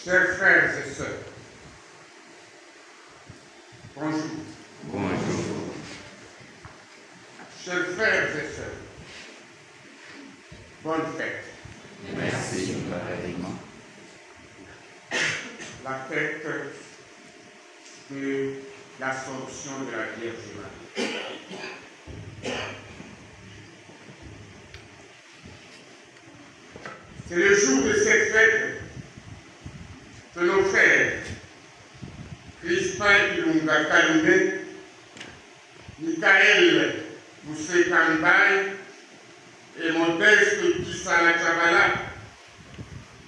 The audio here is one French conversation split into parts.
Chers frères et sœurs, bonjour. Bonjour. Chers frères et sœurs, bonne fête. Merci, pareillement. La fête de l'Assomption de la Vierge Marie. C'est le jour de cette fête que nos frères Crispin Ilunga Kalume, Michael Moussé Kambay et Modeste Kisala Chabala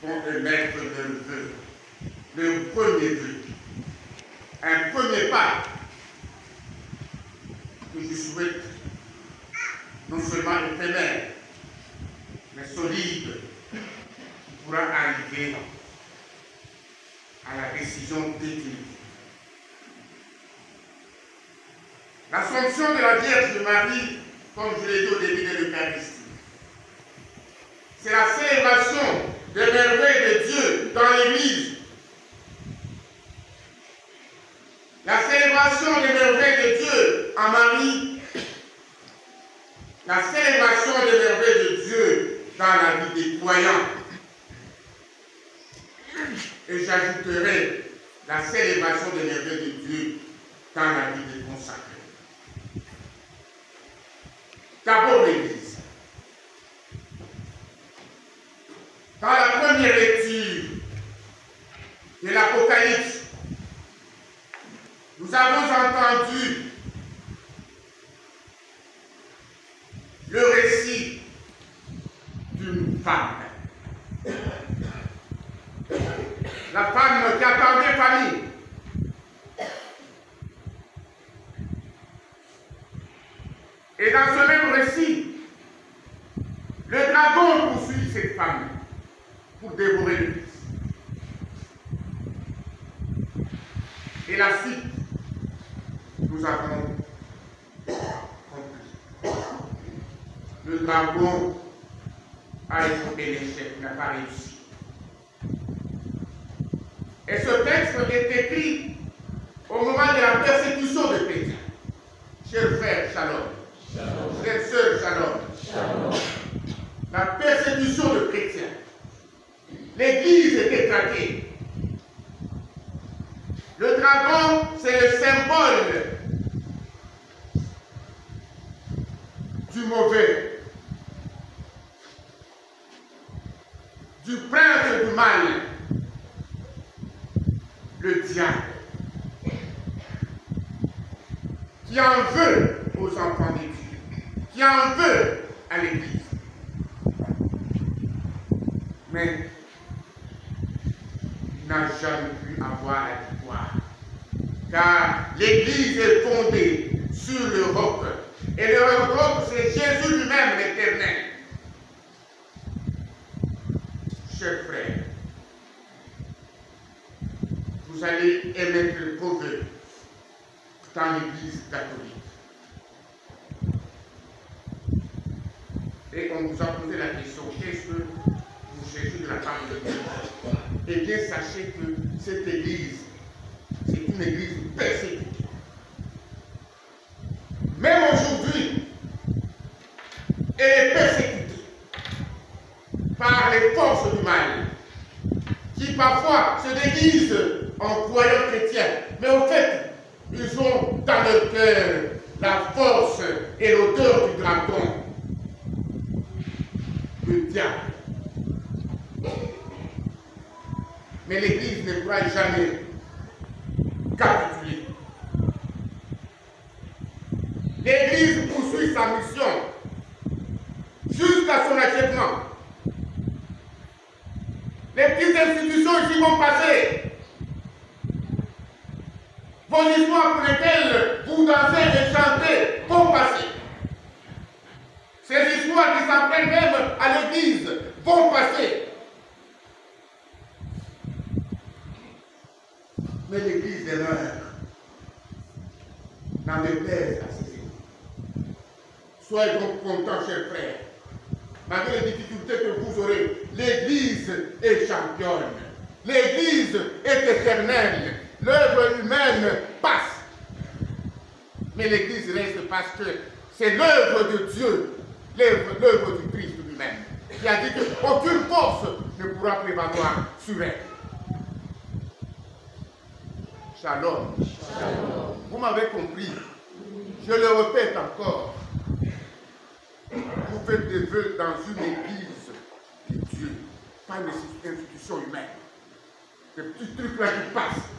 vont émettre leur vœu, leur premier vœu. Un premier pas que je souhaite non seulement éphémère, mais solide, qui pourra arriver à la décision définitive. L'Assomption de la Vierge Marie, comme je l'ai dit au début de l'Eucharistie, c'est la célébration des merveilles de Dieu dans l'Église. La célébration des merveilles de Dieu en Marie. La célébration des merveilles de Dieu dans la vie des croyants. Et j'ajouterai la célébration des merveilles de Dieu dans la vie des consacrés. D'abord l'Église. Dans la première lecture de l'Apocalypse, nous avons entendu le récit d'une femme. La femme qui attendait famille. Et dans ce même récit, le dragon poursuit cette femme pour dévorer le Christ. Et la suite, nous avons compris. Le dragon a écouté l'échec, n'a pas réussi. Et ce texte est écrit au moment de la persécution des chrétiens. Chers frères, shalom. Shalom. Chers sœurs, shalom. Shalom. La persécution des chrétiens. L'Église était traquée. Le dragon, c'est le symbole du mauvais, du prince du mal, le diable, qui en veut aux enfants de Dieu, qui en veut à l'Église. Mais il n'a jamais pu avoir la victoire, car l'Église est fondée sur le roc, et le roc, c'est Jésus lui-même, l'Éternel. Chers frères, vous allez émettre vos vœux dans l'Église catholique. Et on vous a posé la question, qu'est-ce que vous cherchez de la part de Dieu? Eh bien, sachez que cette Église, c'est une Église persécutée. Même aujourd'hui, elle est persécutée par les forces du mal, qui parfois se déguisent en croyants chrétiens, mais au fait, ils ont dans leur cœur la force et l'odeur du dragon, le diable. Mais l'Église ne pourra jamais capituler. L'Église poursuit sa mission jusqu'à son achèvement. Les petites institutions ici vont passer. Vos histoires pour lesquelles vous dansez et chantez vont passer. Ces histoires qui s'apprennent même à l'Église vont passer. Mais l'Église demeure. N'en déplaise à ses ennemis. Soyez donc contents, chers frères. Malgré les difficultés que vous aurez, l'Église est championne. L'Église est éternelle. L'œuvre humaine passe. Mais l'Église reste parce que c'est l'œuvre de Dieu, l'œuvre du Christ lui-même, qui a dit qu'aucune force ne pourra prévaloir sur elle. Shalom. Shalom. Vous m'avez compris. Je le répète encore. Vous faites des vœux dans une église de Dieu, pas une institution humaine. Ces petits trucs-là qui passent,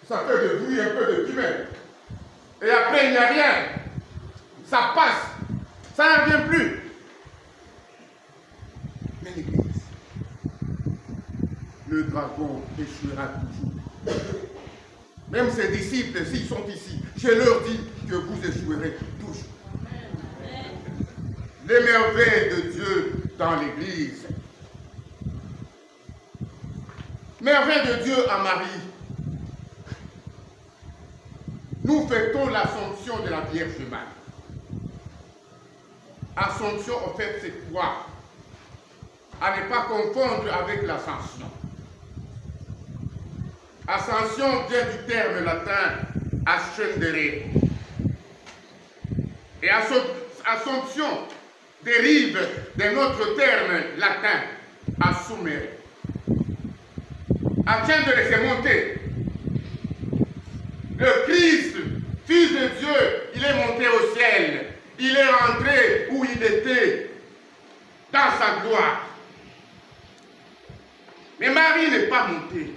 ça fait de bruit, un peu de fumée. Et après, il n'y a rien. Ça passe. Ça ne vient plus. Mais l'église, le dragon échouera toujours. Même ses disciples, s'ils sont ici, je leur dis que vous échouerez toujours. Les merveilles de Dieu dans l'Église. Merveille de Dieu à Marie. Nous fêtons l'Assomption de la Vierge Marie. Assomption, en fait, c'est quoi? À ne pas confondre avec l'Ascension. Ascension vient du terme latin ascendere. Et Assomption dérive d'un autre terme latin, assumere. Ascendere, c'est monter. Le Christ, Fils de Dieu, il est monté au ciel. Il est rentré où il était, dans sa gloire. Mais Marie n'est pas montée.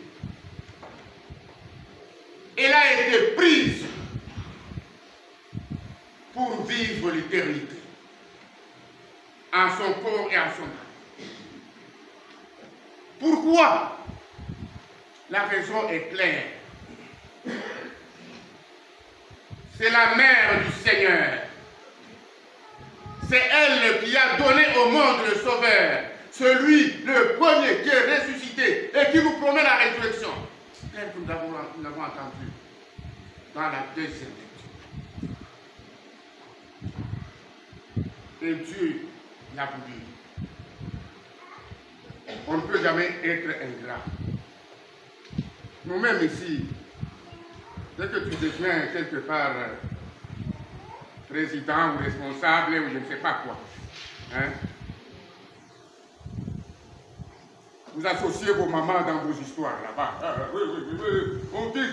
Elle a été prise pour vivre l'éternité en son corps et en son âme. Pourquoi? La raison est claire. C'est la mère du Seigneur. C'est elle qui a donné au monde le Sauveur, celui, le premier qui est ressuscité et qui nous promet la résurrection. Tel que nous l'avons entendu dans la deuxième lecture. Et Dieu l'a voulu. On ne peut jamais être ingrat. Nous-mêmes ici, dès que tu deviens quelque part président ou responsable ou je ne sais pas quoi, hein, vous associez vos mamans dans vos histoires là-bas. Oui, on dit.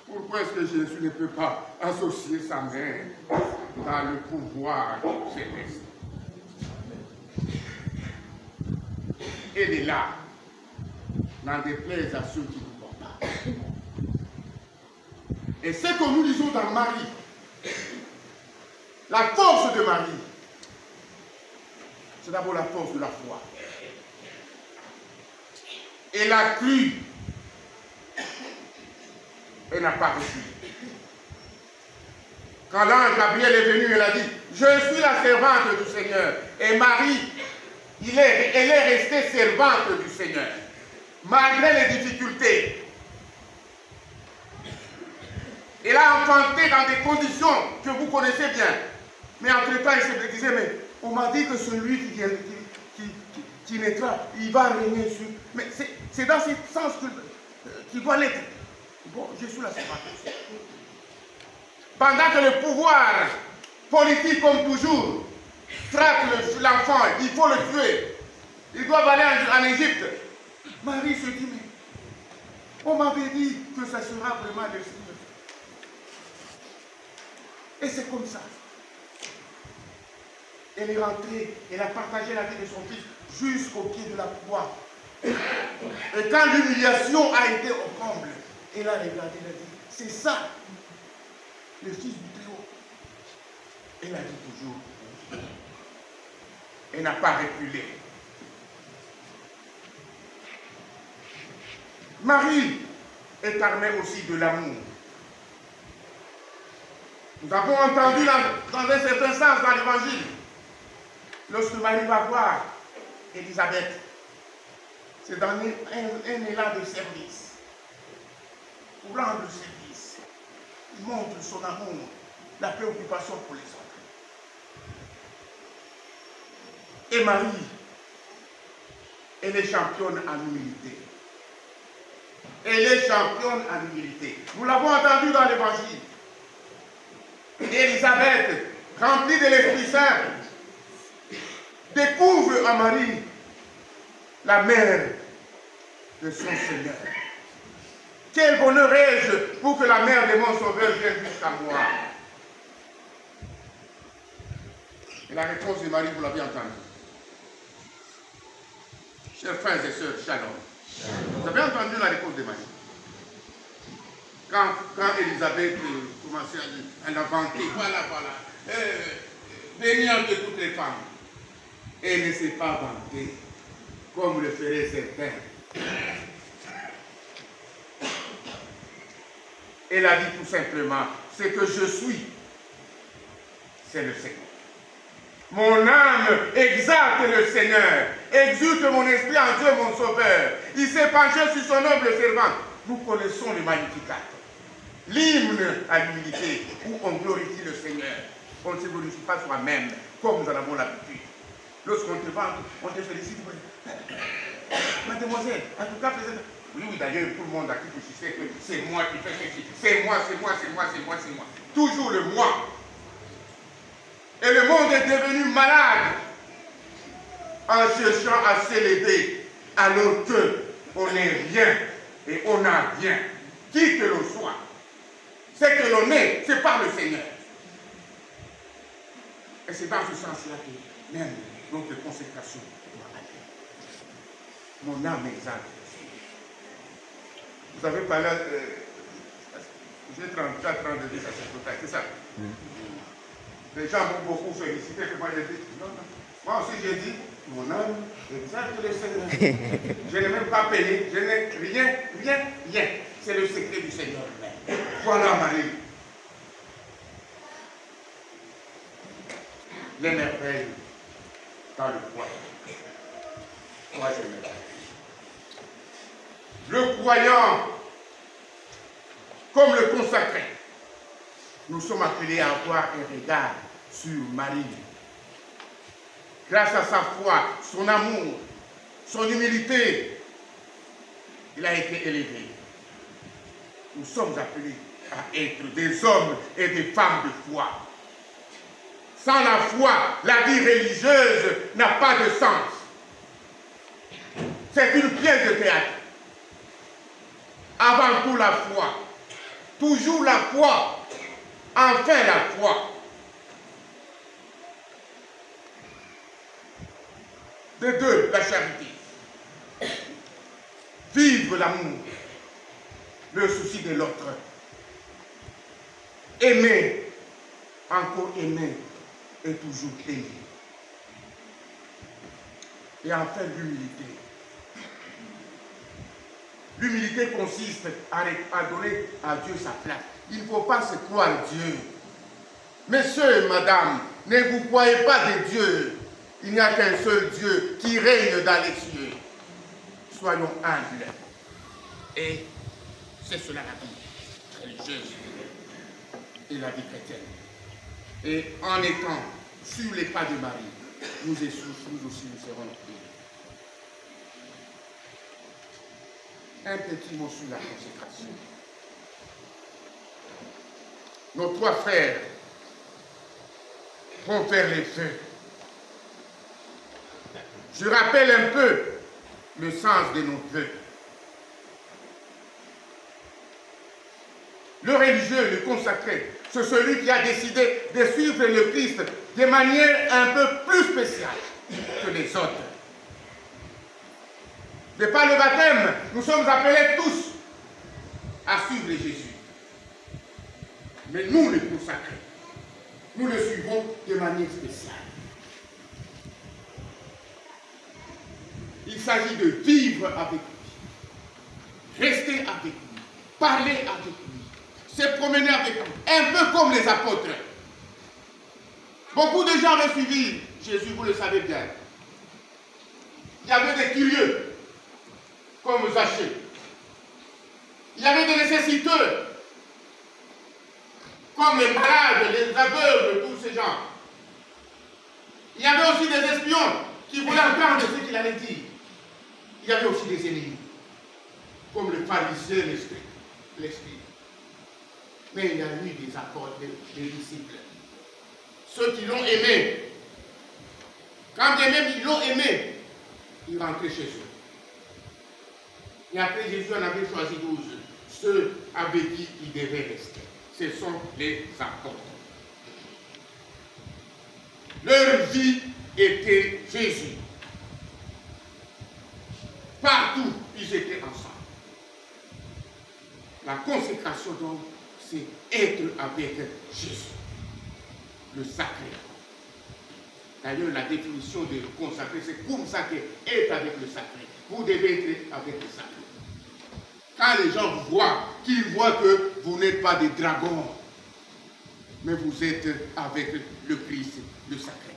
Pourquoi est-ce que Jésus ne peut pas associer sa mère dans le pouvoir céleste? Elle est là, n'en déplaise à ceux qui ne voient pas. Et ce que nous lisons dans Marie, la force de Marie, c'est d'abord la force de la foi. Elle a cru. Elle n'a pas reçu. Quand l'ange Gabriel est venu, elle a dit, je suis la servante du Seigneur. Et Marie, elle est restée servante du Seigneur, malgré les difficultés. Elle a enfanté dans des conditions que vous connaissez bien. Mais entre-temps, elle se disait, mais on m'a dit que celui qui naîtra, il va régner sur... Mais c'est dans ce sens qu'il doit l'être. Bon, je suis la servante. Pendant que le pouvoir politique, comme toujours, traque l'enfant, il faut le tuer. Ils doivent aller en Égypte. Marie se dit, mais on m'avait dit que ça sera vraiment le signe. Et c'est comme ça. Elle est rentrée, elle a partagé la vie de son fils jusqu'au pied de la croix. Et quand l'humiliation a été au comble, elle a regardé, elle a dit, c'est ça, le fils du Très-Haut. Elle a dit toujours, elle n'a pas reculé. Marie est armée aussi de l'amour. Nous avons entendu dans un certain sens dans l'évangile, lorsque Marie va voir Élisabeth, c'est dans un élan de service. Pour rendre service, il montre son amour, la préoccupation pour les autres. Et Marie, elle est championne en humilité. Elle est championne en humilité. Nous l'avons entendu dans l'Évangile. Élisabeth, remplie de l'Esprit Saint, découvre en Marie la mère de son Seigneur. Quel bonheur ai-je pour que la mère de mon Sauveur vienne jusqu'à moi. Et la réponse de Marie, vous l'avez entendu. Chers frères et sœurs, shalom. Vous avez entendu la réponse de Marie. Quand Élisabeth commençait à l'inventer, voilà, bénie entre toutes les femmes. Elle ne s'est pas vantée, comme le feraient certains. Elle a dit tout simplement, ce que je suis, c'est le Seigneur. Mon âme exalte le Seigneur, exulte mon esprit en Dieu mon Sauveur. Il s'est penché sur son noble servant. Nous connaissons le Magnificat, l'hymne à l'humilité, où on glorifie le Seigneur. On ne se glorifie pas soi-même, comme nous en avons l'habitude. Lorsqu'on te vante, on te félicite. Mademoiselle, en tout cas, oui, d'ailleurs, tout le monde a qui tu sais que c'est moi qui fais ceci. C'est moi. Toujours le moi. Et le monde est devenu malade en cherchant à s'élever alors qu'on n'est rien et on n'a rien. Qui que l'on soit, ce que l'on est, c'est par le Seigneur. Et c'est dans ce sens-là que même notre consécration doit aller. Mon âme exalte. Vous avez parlé, j'ai 32 sacerdotat, c'est ça? Les gens m'ont beaucoup félicité que moi j'ai dit, non. Moi aussi j'ai dit, mon âme exalte le Seigneur. Je n'ai même pas payé, je n'ai rien. C'est le secret du Seigneur même. Voilà Marie. Les merveilles dans le croyant. Troisième merveille. Le croyant, comme le consacré, nous sommes appelés à avoir un regard sur Marie. Grâce à sa foi, son amour, son humilité, il a été élevé. Nous sommes appelés à être des hommes et des femmes de foi. Sans la foi, la vie religieuse n'a pas de sens. C'est une pièce de théâtre. Avant tout la foi. Toujours la foi. Enfin la foi. De deux, la charité. Vivre l'amour. Le souci de l'autre. Aimer. Encore aimer. Et toujours aimer. Et enfin l'humilité. L'humilité consiste à donner à Dieu sa place. Il ne faut pas se croire Dieu. Messieurs et madame, ne vous croyez pas de Dieu. Il n'y a qu'un seul Dieu qui règne dans les cieux. Soyons humbles. Et c'est cela la vie religieuse et la vie chrétienne. Et en étant sur les pas de Marie, nous aussi nous serons heureux. Un petit mot sur la consécration. Nos trois frères vont faire les feux. Je rappelle un peu le sens de nos vœux. Le religieux, le consacré, c'est celui qui a décidé de suivre le Christ de manière un peu plus spéciale que les autres. De par le baptême, nous sommes appelés tous à suivre Jésus. Mais nous, les consacrés, nous le suivons de manière spéciale. Il s'agit de vivre avec lui, rester avec lui, parler avec lui, se promener avec lui, un peu comme les apôtres. Beaucoup de gens ont suivi Jésus, vous le savez bien. Il y avait des curieux, comme Zachée. Il y avait des nécessiteux, comme les malades, les aveugles, tous ces gens. Il y avait aussi des espions qui voulaient entendre ce qu'il allait dire. Il y avait aussi des ennemis. comme le pharisien l'esprit. Mais il y a eu des apôtres, des disciples. Ceux qui l'ont aimé. Quand bien même ils l'ont aimé, ils rentraient chez eux. Et après Jésus en avait choisi 12. Ceux avec qui il devait rester. Ce sont les apôtres. Leur vie était Jésus. Partout, ils étaient ensemble. La consécration donc, c'est être avec Jésus. Le sacré. D'ailleurs, la définition de consacré, c'est comme ça qu'être avec le sacré. Vous devez être avec le sacré. Quand les gens vous voient, qu'ils voient que vous n'êtes pas des dragons, mais vous êtes avec le Christ, le sacré.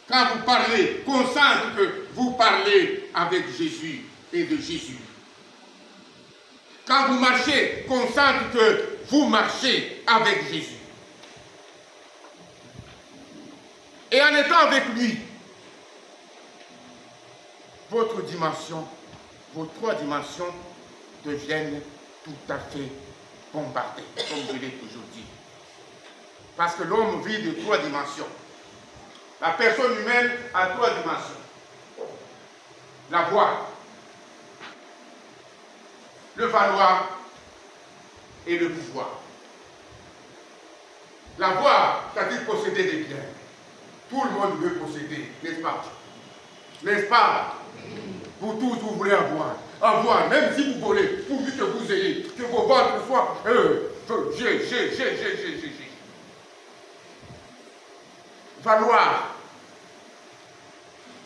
Quand vous parlez, qu'on sente que vous parlez avec Jésus et de Jésus. Quand vous marchez, qu'on sente que vous marchez avec Jésus. Et en étant avec lui, votre dimension, vos 3 dimensions deviennent tout à fait bombardées, comme je l'ai toujours dit. Parce que l'homme vit de 3 dimensions. La personne humaine a 3 dimensions. La voix, le valoir et le pouvoir. La voix, c'est-à-dire posséder des biens. Tout le monde veut posséder, n'est-ce pas? N'est-ce pas? Vous tous, vous voulez avoir. Avoir, même si vous volez, pourvu que vous ayez, que vos ventres soient, j'ai. Valoir.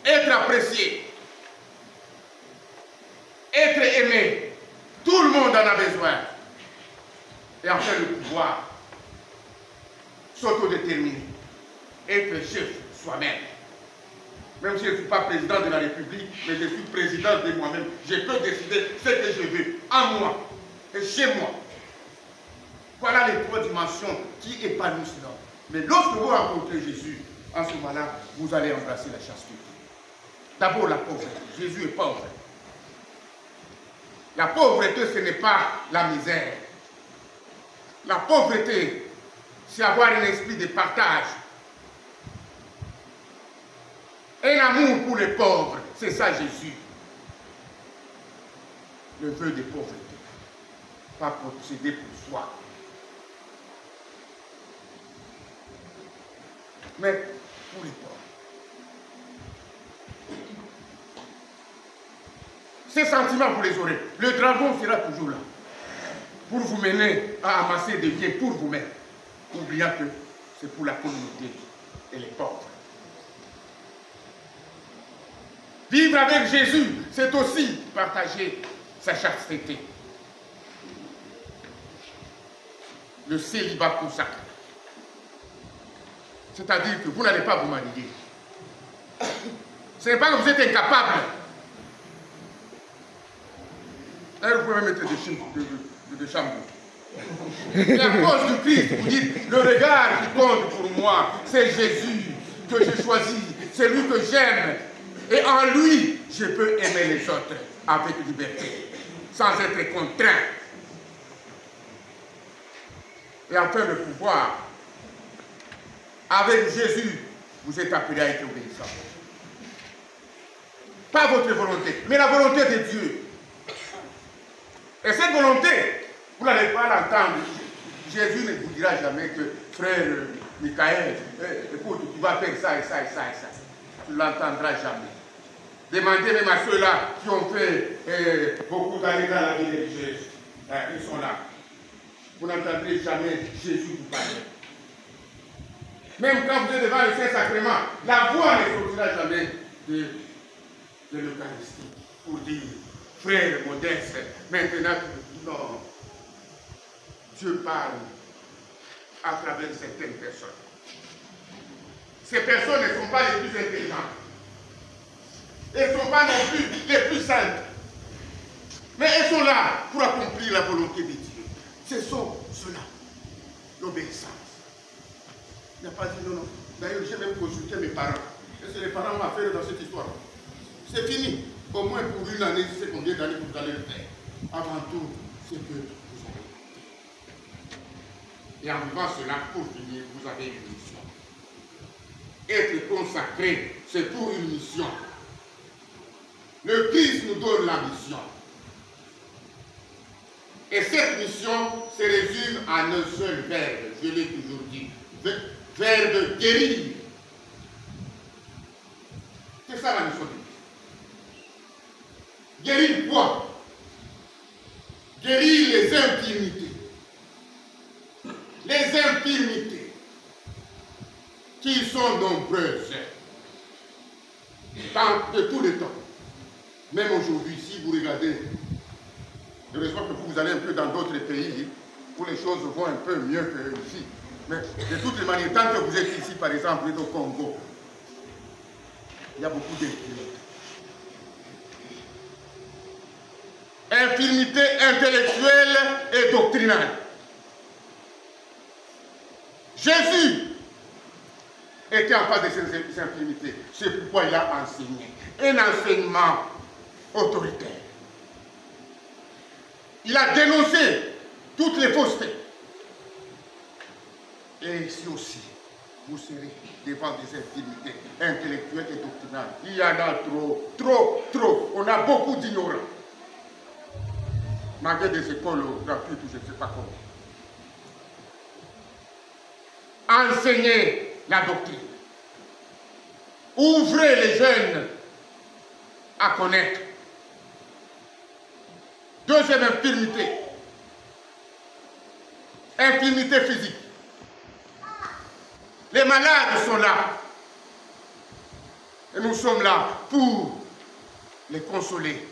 Être apprécié. Être aimé. Tout le monde en a besoin. Et enfin le pouvoir. S'autodéterminer. Être chef soi-même. Même si je ne suis pas président de la République, mais je suis président de moi-même. Je peux décider ce que je veux, à moi et chez moi. Voilà les 3 dimensions qui épanouissent l'homme. Mais lorsque vous rencontrez Jésus, en ce moment-là, vous allez embrasser la chasteté. D'abord la pauvreté. Jésus est pauvre. La pauvreté, ce n'est pas la misère. La pauvreté, c'est avoir un esprit de partage. Un amour pour les pauvres, c'est ça Jésus. Le vœu de pauvreté. Pas posséder pour soi. Mais pour les pauvres. Ces sentiments, vous les aurez. Le dragon sera toujours là. Pour vous mener à amasser des biens pour vous-même. Oubliant que c'est pour la communauté et les pauvres. Vivre avec Jésus, c'est aussi partager sa chasteté. Le célibat consacré. C'est-à-dire que vous n'allez pas vous marier. Ce n'est pas que vous êtes incapable. Là, vous pouvez mettre des chambres. Et à cause du Christ, vous dites, le regard qui compte pour moi, c'est Jésus que j'ai choisi, c'est lui que j'aime. Et en lui, je peux aimer les autres avec liberté, sans être contraint. Et enfin, le pouvoir. Avec Jésus, vous êtes appelé à être obéissant. Pas votre volonté, mais la volonté de Dieu. Et cette volonté, vous n'allez pas l'entendre. Jésus ne vous dira jamais que, frère Michael, écoute, tu vas faire ça et ça et ça et ça. Tu ne l'entendras jamais. Demandez même à ceux-là qui ont fait beaucoup d'années dans la vie religieuse. Ils sont là. Vous n'entendrez jamais Jésus vous parler. Même quand vous êtes devant le Saint-Sacrement, la voix ne sortira jamais de l'Eucharistie pour dire, frère modeste, maintenant, non. Dieu parle à travers certaines personnes. Ces personnes ne sont pas les plus intelligentes. Elles ne sont pas non plus les plus saintes. Mais elles sont là pour accomplir la volonté de Dieu. Ce sont ceux-là. L'obéissance. Il n'a pas dit non, non. D'ailleurs, j'ai même consulté mes parents. Est-ce que les parents ont affaire dans cette histoire? C'est fini. Au moins pour une année, je sais combien d'années vous allez le faire. avant tout ce que vous avez été. Et en vivant cela, pour finir, vous avez une mission. Être consacré, c'est pour une mission. Le Christ nous donne la mission. Et cette mission se résume en un seul verbe, je l'ai toujours dit, verbe guérir. C'est ça la mission de Christ. Guérir quoi? Guérir les infirmités. Les infirmités qui sont nombreuses de tous les temps. Même aujourd'hui, si vous regardez, heureusement que vous allez un peu dans d'autres pays où les choses vont un peu mieux que ici. Mais de toutes les manières, tant que vous êtes ici, par exemple, au Congo, il y a beaucoup d'infirmités. Infirmités intellectuelles et doctrinales. Jésus était en face de ces infirmités. C'est pourquoi il a enseigné. Un enseignement autoritaire. Il a dénoncé toutes les faussetés. Et ici aussi, vous serez devant des infirmités intellectuelles et doctrinales. Il y en a trop, trop, trop. On a beaucoup d'ignorants. Malgré des écoles gratuites, je ne sais pas comment. Enseignez la doctrine. Ouvrez les jeunes à connaître. Deuxième infirmité. Infirmité physique. Les malades sont là. Et nous sommes là pour les consoler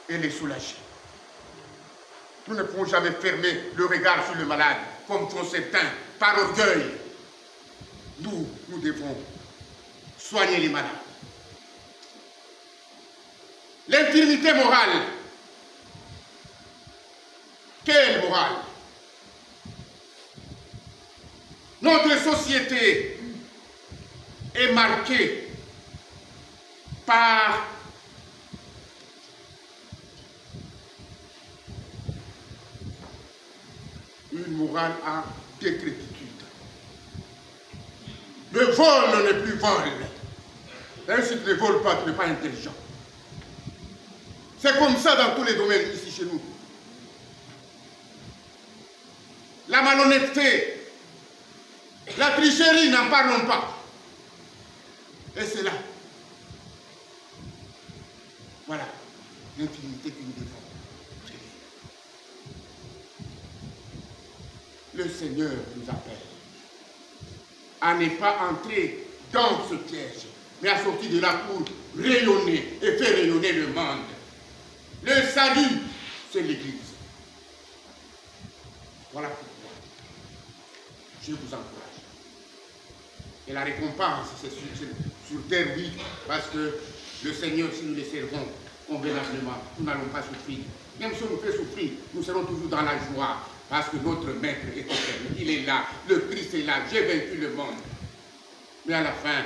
et les soulager. Nous ne pouvons jamais fermer le regard sur le malade, comme font certains, par orgueil. Nous devons soigner les malades. L'infirmité morale. Quelle morale? Notre société est marquée par une morale à décrépitude. Le vol n'est plus vol. Et si tu ne voles pas, tu n'es pas intelligent. C'est comme ça dans tous les domaines ici chez nous. La malhonnêteté, la tricherie, n'en parlons pas. Et c'est là. Voilà l'intimité que nous devons. Le Seigneur nous appelle à ne pas entrer dans ce piège, mais à sortir de là pour rayonner et faire rayonner le monde. Le salut, c'est l'Église. Voilà pourquoi je vous encourage. Et la récompense, c'est sur terre, oui, parce que le Seigneur, si nous le servons convenablement, nous n'allons pas souffrir. Même si on nous fait souffrir, nous serons toujours dans la joie. Parce que notre Maître est éternel. Il est là. Le Christ est là. J'ai vaincu le monde. Mais à la fin,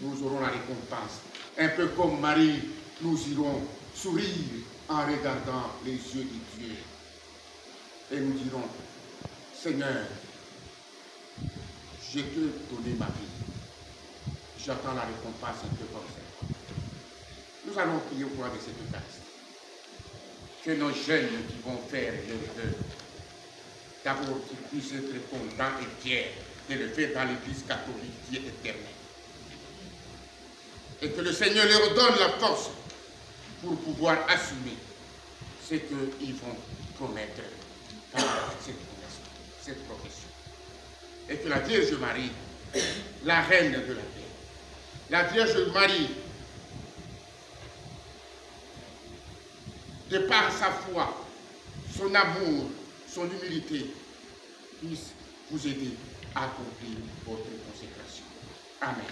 nous aurons la récompense. Un peu comme Marie, nous irons sourire en regardant les yeux de Dieu. Et nous dirons, Seigneur, je t'ai donné ma vie. J'attends la récompense un peu comme ça. Nous allons prier au cours de cette Eucharistie. Que nos jeunes qui vont faire leur œuvre, d'abord qu'ils puissent être contents et fiers de le faire dans l'Église catholique qui est éternelle. Et que le Seigneur leur donne la force pour pouvoir assumer ce qu'ils vont promettre dans cette profession. Et que la Vierge Marie, la Reine de la paix, la Vierge Marie, de par sa foi, son amour, son humilité, puisse vous aider à accomplir votre consécration. Amen.